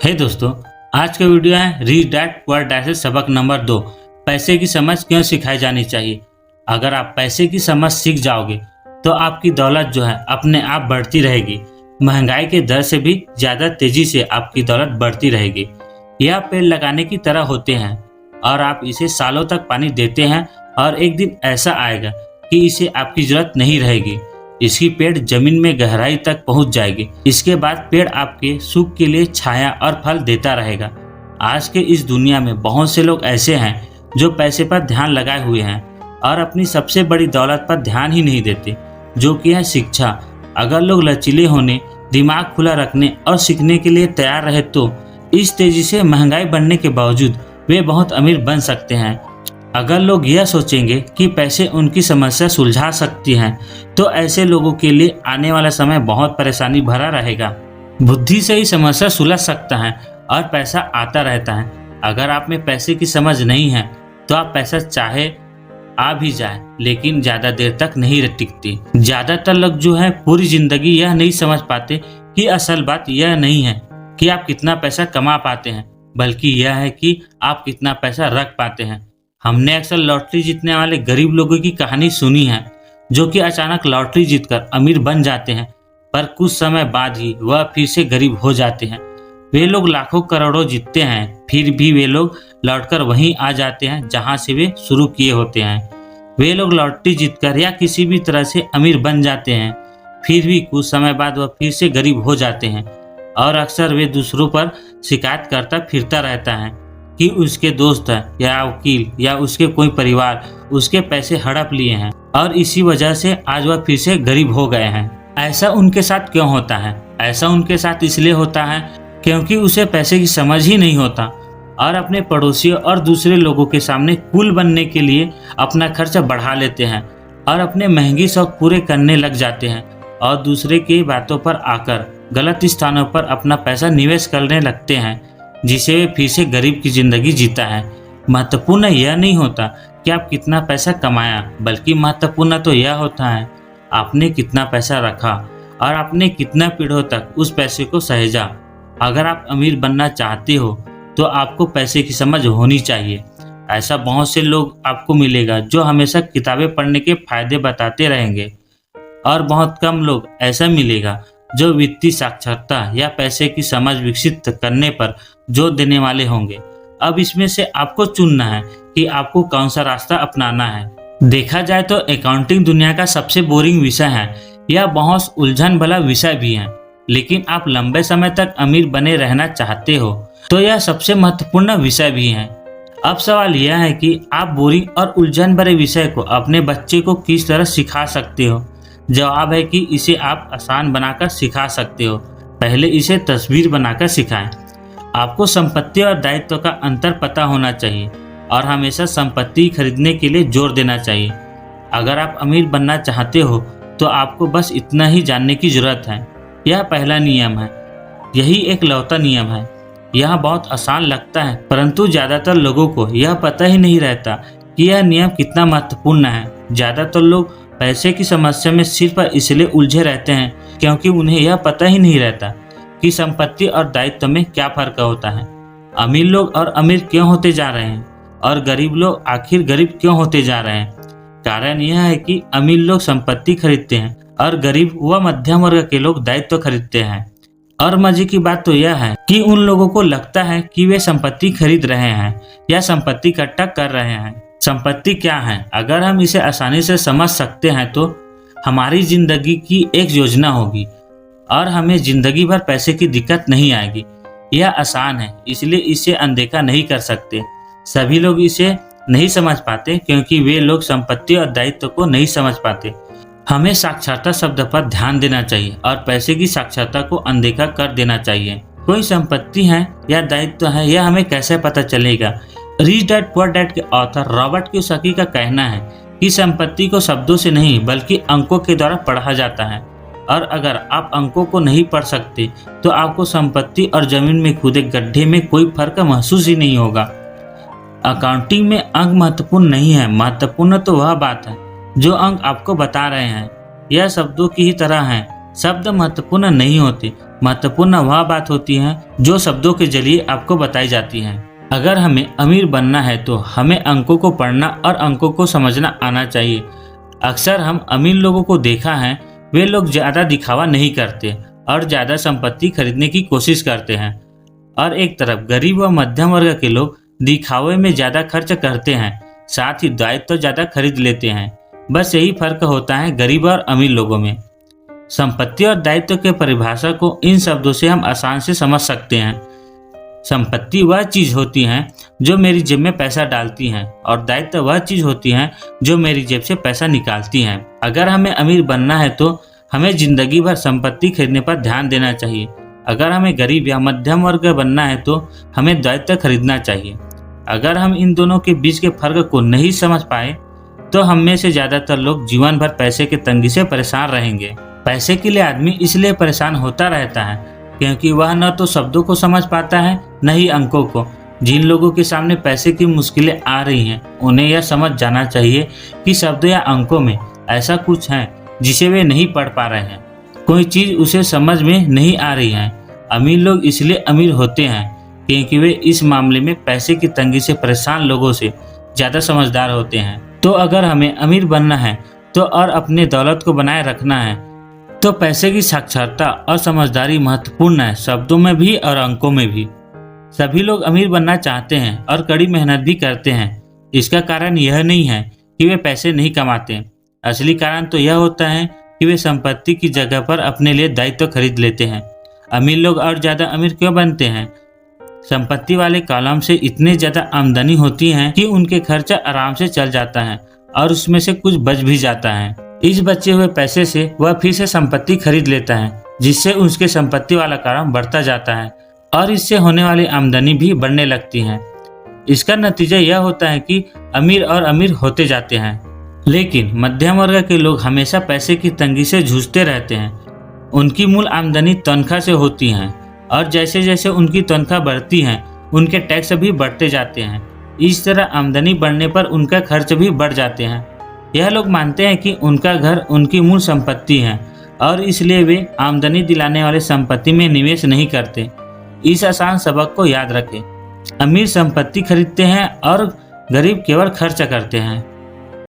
हे दोस्तों, आज का वीडियो है रिच डैड पुअर डैड से सबक नंबर 2, पैसे की समझ क्यों सिखाई जानी चाहिए। अगर आप पैसे की समझ सीख जाओगे तो आपकी दौलत जो है अपने आप बढ़ती रहेगी। महंगाई के दर से भी ज़्यादा तेजी से आपकी दौलत बढ़ती रहेगी। यह पेड़ लगाने की तरह होते हैं और आप इसे सालों तक पानी देते हैं और एक दिन ऐसा आएगा कि इसे आपकी ज़रूरत नहीं रहेगी। इसकी पेड़ जमीन में गहराई तक पहुंच जाएगी। इसके बाद पेड़ आपके सुख के लिए छाया और फल देता रहेगा। आज के इस दुनिया में बहुत से लोग ऐसे हैं जो पैसे पर ध्यान लगाए हुए हैं और अपनी सबसे बड़ी दौलत पर ध्यान ही नहीं देते, जो कि है शिक्षा। अगर लोग लचीले होने, दिमाग खुला रखने और सीखने के लिए तैयार रहे तो इस तेजी से महंगाई बढ़ने के बावजूद वे बहुत अमीर बन सकते हैं। अगर लोग यह सोचेंगे कि पैसे उनकी समस्या सुलझा सकती हैं तो ऐसे लोगों के लिए आने वाला समय बहुत परेशानी भरा रहेगा। बुद्धि से ही समस्या सुलझ सकता है और पैसा आता रहता है। अगर आप में पैसे की समझ नहीं है तो आप पैसा चाहे आ भी जाए लेकिन ज़्यादा देर तक नहीं टिकती। ज़्यादातर लोग जो है पूरी जिंदगी यह नहीं समझ पाते कि असल बात यह नहीं है कि आप कितना पैसा कमा पाते हैं, बल्कि यह है कि आप कितना पैसा रख पाते हैं। हमने अक्सर लॉटरी जीतने वाले गरीब लोगों की कहानी सुनी है जो कि अचानक लॉटरी जीतकर अमीर बन जाते हैं, पर कुछ समय बाद ही वह फिर से गरीब हो जाते हैं। वे लोग लाखों करोड़ों जीतते हैं, फिर भी वे लोग लौटकर वहीं आ जाते हैं जहां से वे शुरू किए होते हैं। वे लोग लॉटरी जीतकर या किसी भी तरह से अमीर बन जाते हैं, फिर भी कुछ समय बाद वह फिर से गरीब हो जाते हैं और अक्सर वे दूसरों पर शिकायत करता फिरता रहता है कि उसके दोस्त या वकील या उसके कोई परिवार उसके पैसे हड़प लिए हैं और इसी वजह से आज वह फिर से गरीब हो गए हैं। ऐसा उनके साथ क्यों होता है? ऐसा उनके साथ इसलिए होता है क्योंकि उसे पैसे की समझ ही नहीं होता और अपने पड़ोसियों और दूसरे लोगों के सामने कूल बनने के लिए अपना खर्च बढ़ा लेते हैं और अपने महंगी शौक पूरे करने लग जाते हैं और दूसरे की बातों पर आकर गलत स्थानों पर अपना पैसा निवेश करने लगते हैं, जिसे वे फिर से गरीब की जिंदगी जीता है। महत्वपूर्ण यह नहीं होता कि आप कितना पैसा कमाया, बल्कि महत्वपूर्ण तो यह होता है आपने कितना पैसा रखा और आपने कितना पीढ़ियों तक उस पैसे को सहेजा। अगर आप अमीर बनना चाहते हो तो आपको पैसे की समझ होनी चाहिए। ऐसा बहुत से लोग आपको मिलेगा जो हमेशा किताबें पढ़ने के फायदे बताते रहेंगे और बहुत कम लोग ऐसा मिलेगा जो वित्तीय साक्षरता या पैसे की समझ विकसित करने पर जोर देने वाले होंगे। अब इसमें से आपको चुनना है कि आपको कौन सा रास्ता अपनाना है। देखा जाए तो अकाउंटिंग दुनिया का सबसे बोरिंग विषय है। यह बहुत उलझन भरा विषय भी है, लेकिन आप लंबे समय तक अमीर बने रहना चाहते हो तो यह सबसे महत्वपूर्ण विषय भी है। अब सवाल यह है कि आप बोरिंग और उलझन भरे विषय को अपने बच्चे को किस तरह सिखा सकते हो। जवाब है कि इसे आप आसान बनाकर सिखा सकते हो। पहले इसे तस्वीर बनाकर सिखाएं। आपको संपत्ति और दायित्व का अंतर पता होना चाहिए और हमेशा संपत्ति खरीदने के लिए जोर देना चाहिए। अगर आप अमीर बनना चाहते हो तो आपको बस इतना ही जानने की जरूरत है। यह पहला नियम है, यही एक लौता नियम है। यह बहुत आसान लगता है, परंतु ज़्यादातर लोगों को यह पता ही नहीं रहता कि यह नियम कितना महत्वपूर्ण है। ज़्यादातर लोग पैसे की समस्या में सिर्फ इसलिए उलझे रहते हैं क्योंकि उन्हें यह पता ही नहीं रहता कि संपत्ति और दायित्व में क्या फर्क होता है। अमीर लोग और अमीर क्यों होते जा रहे हैं और गरीब लोग आखिर गरीब क्यों होते जा रहे हैं? कारण यह है कि अमीर लोग संपत्ति खरीदते हैं और गरीब व मध्यम वर्ग के लोग दायित्व खरीदते हैं। और मजे की बात तो यह है कि उन लोगों को लगता है कि वे संपत्ति खरीद रहे हैं या संपत्ति इकट्ठा कर रहे हैं। संपत्ति क्या है? अगर हम इसे आसानी से समझ सकते हैं तो हमारी जिंदगी की एक योजना होगी और हमें जिंदगी भर पैसे की दिक्कत नहीं आएगी। यह आसान है, इसलिए इसे अनदेखा नहीं कर सकते। सभी लोग इसे नहीं समझ पाते क्योंकि वे लोग संपत्ति और दायित्व को नहीं समझ पाते। हमें साक्षरता शब्द पर ध्यान देना चाहिए और पैसे की साक्षरता को अनदेखा कर देना चाहिए। कोई संपत्ति है या दायित्व है यह हमें कैसे पता चलेगा? रिच डैड पुअर डैड के ऑथर रॉबर्ट कियोसाकी का कहना है कि संपत्ति को शब्दों से नहीं बल्कि अंकों के द्वारा पढ़ा जाता है, और अगर आप अंकों को नहीं पढ़ सकते तो आपको संपत्ति और जमीन में खुदे गड्ढे में कोई फर्क महसूस ही नहीं होगा। अकाउंटिंग में अंक महत्वपूर्ण नहीं है, महत्वपूर्ण तो वह बात है जो अंक आपको बता रहे हैं। यह शब्दों की ही तरह है शब्द महत्वपूर्ण नहीं होते, महत्वपूर्ण वह बात होती है जो शब्दों के जरिए आपको बताई जाती है। अगर हमें अमीर बनना है तो हमें अंकों को पढ़ना और अंकों को समझना आना चाहिए। अक्सर हम अमीर लोगों को देखा है, वे लोग ज़्यादा दिखावा नहीं करते और ज़्यादा संपत्ति खरीदने की कोशिश करते हैं, और एक तरफ गरीब व मध्यम वर्ग के लोग दिखावे में ज़्यादा खर्च करते हैं, साथ ही दायित्व तो ज़्यादा खरीद लेते हैं। बस यही फर्क होता है गरीब और अमीर लोगों में। संपत्ति और दायित्व के परिभाषा को इन शब्दों से हम आसान से समझ सकते हैं। संपत्ति वह चीज़ होती है जो मेरी जेब में पैसा डालती है, और दायित्व वह चीज़ होती है जो मेरी जेब से पैसा निकालती है। अगर हमें अमीर बनना है तो हमें जिंदगी भर संपत्ति खरीदने पर ध्यान देना चाहिए। अगर हमें गरीब या मध्यम वर्ग बनना है तो हमें दायित्व खरीदना चाहिए। अगर हम इन दोनों के बीच के फर्क को नहीं समझ पाए तो हम में से ज़्यादातर लोग जीवन भर पैसे की तंगी से परेशान रहेंगे। पैसे के लिए आदमी इसलिए परेशान होता रहता है क्योंकि वह न तो शब्दों को समझ पाता है, न ही अंकों को। जिन लोगों के सामने पैसे की मुश्किलें आ रही हैं, उन्हें यह समझ जाना चाहिए कि शब्द या अंकों में ऐसा कुछ है जिसे वे नहीं पढ़ पा रहे हैं। कोई चीज़ उसे समझ में नहीं आ रही है। अमीर लोग इसलिए अमीर होते हैं क्योंकि वे इस मामले में पैसे की तंगी से परेशान लोगों से ज़्यादा समझदार होते हैं। तो अगर हमें अमीर बनना है तो और अपने दौलत को बनाए रखना है तो पैसे की साक्षरता और समझदारी महत्वपूर्ण है, शब्दों में भी और अंकों में भी। सभी लोग अमीर बनना चाहते हैं और कड़ी मेहनत भी करते हैं। इसका कारण यह नहीं है कि वे पैसे नहीं कमाते। असली कारण तो यह होता है कि वे संपत्ति की जगह पर अपने लिए दायित्व खरीद लेते हैं। अमीर लोग और ज़्यादा अमीर क्यों बनते हैं? संपत्ति वाले कॉलम से इतने ज़्यादा आमदनी होती है कि उनके खर्चा आराम से चल जाता है और उसमें से कुछ बच भी जाता है। इस बचे हुए पैसे से वह फिर से संपत्ति खरीद लेता है, जिससे उसके संपत्ति वाला कॉलम बढ़ता जाता है और इससे होने वाली आमदनी भी बढ़ने लगती है। इसका नतीजा यह होता है कि अमीर और अमीर होते जाते हैं। लेकिन मध्यम वर्ग के लोग हमेशा पैसे की तंगी से जूझते रहते हैं। उनकी मूल आमदनी तनख्वाह से होती है और जैसे जैसे उनकी तनख्वाह बढ़ती है उनके टैक्स भी बढ़ते जाते हैं। इस तरह आमदनी बढ़ने पर उनका खर्च भी बढ़ जाते हैं। यह लोग मानते हैं कि उनका घर उनकी मूल संपत्ति है और इसलिए वे आमदनी दिलाने वाले संपत्ति में निवेश नहीं करते। इस आसान सबक को याद रखें। अमीर संपत्ति खरीदते हैं और गरीब केवल खर्च करते हैं।